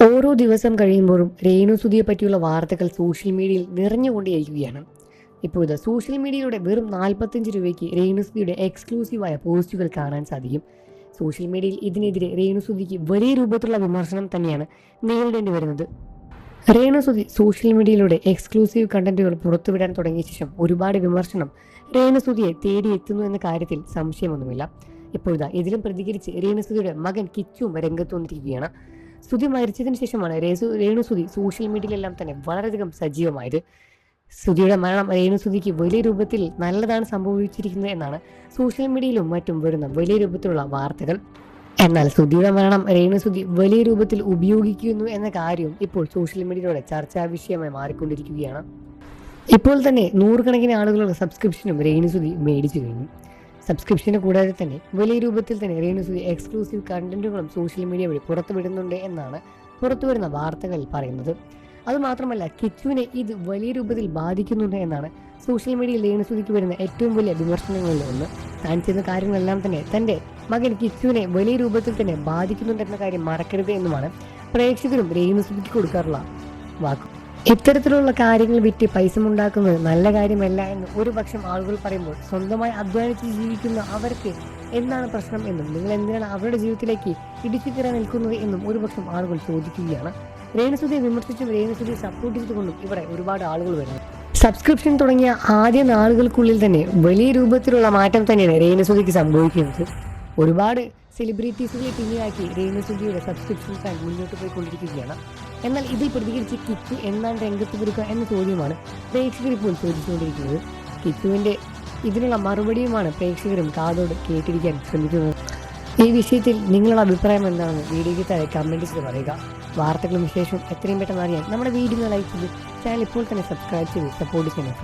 ഓരോ ദിവസം കഴിയുമ്പോഴും രേണുസുതിയെ പറ്റിയുള്ള വാർത്തകൾ സോഷ്യൽ മീഡിയയിൽ നിറഞ്ഞുകൊണ്ടേയിരിക്കുകയാണ്. ഇപ്പോൾ ഇത് സോഷ്യൽ മീഡിയയിലൂടെ വെറും 45 രൂപയ്ക്ക് രേണുസുതിയുടെ എക്സ്ക്ലൂസീവായ പോസ്റ്റുകൾ കാണാൻ സാധിക്കും. സോഷ്യൽ മീഡിയയിൽ ഇതിനെതിരെ രേണുസുതിക്ക് വലിയ രൂപത്തിലുള്ള വിമർശനം തന്നെയാണ് നേരിടേണ്ടി വരുന്നത്. രേണുസുതി സോഷ്യൽ മീഡിയയിലൂടെ എക്സ്ക്ലൂസീവ് കണ്ടന്റുകൾ പുറത്തുവിടാൻ തുടങ്ങിയ ശേഷം ഒരുപാട് വിമർശനം രേണുസുതിയെ തേടിയെത്തുന്നു എന്ന കാര്യത്തിൽ സംശയമൊന്നുമില്ല. ഇപ്പോഴിതാ ഇതിലും പ്രതികരിച്ച് രേണുസുതിയുടെ മകൻ കിച്ചുവും രംഗത്ത് വന്നിരിക്കുകയാണ്. സ്തുതി മരിച്ചതിന് ശേഷമാണ് രേണുസുതി സോഷ്യൽ മീഡിയയിലെല്ലാം തന്നെ വളരെയധികം സജീവമായത്. സ്തുതിയുടെ മരണം രേണുസുതിക്ക് വലിയ രൂപത്തിൽ നല്ലതാണ് സംഭവിച്ചിരിക്കുന്നത് എന്നാണ് സോഷ്യൽ മീഡിയയിലും മറ്റും വരുന്ന വലിയ രൂപത്തിലുള്ള വാർത്തകൾ. എന്നാൽ സ്തുതിയുടെ മരണം രേണുസുതി വലിയ രൂപത്തിൽ ഉപയോഗിക്കുന്നു എന്ന കാര്യം ഇപ്പോൾ സോഷ്യൽ മീഡിയയിലൂടെ ചർച്ചാ വിഷയമായി മാറിക്കൊണ്ടിരിക്കുകയാണ്. ഇപ്പോൾ തന്നെ നൂറുകണക്കിന് ആളുകളുടെ സബ്സ്ക്രിപ്ഷനും രേണുസുതി മേടിച്ചു കഴിഞ്ഞു. സബ്സ്ക്രിപ്ഷന് കൂടാതെ തന്നെ വലിയ രൂപത്തിൽ തന്നെ രേണുസുതി എക്സ്ക്ലൂസീവ് കണ്ടന്റുകളും സോഷ്യൽ മീഡിയ വഴി പുറത്തുവിടുന്നുണ്ട് എന്നാണ് പുറത്തുവരുന്ന വാർത്തകൾ പറയുന്നത്. അതുമാത്രമല്ല, കിച്ചുവിനെ ഇത് വലിയ രൂപത്തിൽ ബാധിക്കുന്നുണ്ട് എന്നാണ് സോഷ്യൽ മീഡിയയിൽ രേണുസുതിക്ക് വരുന്ന ഏറ്റവും വലിയ വിമർശനങ്ങളിൽ ഒന്ന്. താൻ ചെയ്യുന്ന കാര്യങ്ങളെല്ലാം തന്നെ തൻ്റെ മകൻ കിച്ചുവിനെ വലിയ രൂപത്തിൽ തന്നെ ബാധിക്കുന്നുണ്ടെന്ന കാര്യം മറക്കരുത് എന്നുമാണ് പ്രേക്ഷകരും രേണുസുതിക്ക് കൊടുക്കാറുള്ള വാക്ക്. ഇത്തരത്തിലുള്ള കാര്യങ്ങൾ വിറ്റ് പൈസ ഉണ്ടാക്കുന്നത് നല്ല കാര്യമല്ല എന്ന് ഒരു പക്ഷം ആളുകൾ പറയുമ്പോൾ, സ്വന്തമായി അധ്വാനിച്ച് ജീവിക്കുന്ന അവർക്ക് എന്താണ് പ്രശ്നം എന്നും നിങ്ങൾ എന്തിനാണ് അവരുടെ ജീവിതത്തിലേക്ക് ഇടിച്ചു കയറാൻ നിൽക്കുന്നത് എന്നും ഒരുപക്ഷം ആളുകൾ ചോദിക്കുകയാണ്. രേണുസുതിയെ വിമർശിച്ചും രേണുസുതിയെ സപ്പോർട്ട് ചെയ്തുകൊണ്ടും ഇവിടെ ഒരുപാട് ആളുകൾ വരുന്നു. സബ്സ്ക്രിപ്ഷൻ തുടങ്ങിയ ആദ്യ നാളുകൾക്കുള്ളിൽ തന്നെ വലിയ രൂപത്തിലുള്ള മാറ്റം തന്നെയാണ് രേണുസുതിക്ക് സംഭവിക്കുന്നത്. ഒരുപാട് സെലിബ്രിറ്റീസുകളെ പിന്നിലാക്കി രേണുസുതിയുടെ സബ്സ്ക്രിപ്ഷൻ പ്ലാൻ മുന്നോട്ട് പോയിക്കൊണ്ടിരിക്കുകയാണ്. എന്നാൽ ഇതിൽ പ്രതികരിച്ച് കിച്ചു എന്താണ് രംഗത്ത് വരിക എന്ന ചോദ്യമാണ് പ്രേക്ഷകർ ഇപ്പോൾ ചോദിച്ചുകൊണ്ടിരിക്കുന്നത്. കിച്ചുവിൻ്റെ ഇതിനുള്ള മറുപടിയുമാണ് പ്രേക്ഷകരും കാതോട് കേട്ടിരിക്കാൻ ശ്രമിക്കുന്നത്. ഈ വിഷയത്തിൽ നിങ്ങളുടെ അഭിപ്രായം എന്താണെന്ന് വീഡിയോയ്ക്ക് താഴെ കമൻറ്റ് ചെയ്ത് പറയുക. വാർത്തകളും വിശേഷവും എത്രയും പെട്ടെന്ന് അറിയാൻ നമ്മുടെ വീഡിയോ ലൈക്ക് ചെയ്ത് ചാനൽ ഇപ്പോൾ തന്നെ സബ്സ്ക്രൈബ് ചെയ്ത് സപ്പോർട്ട് ചെയ്യണം.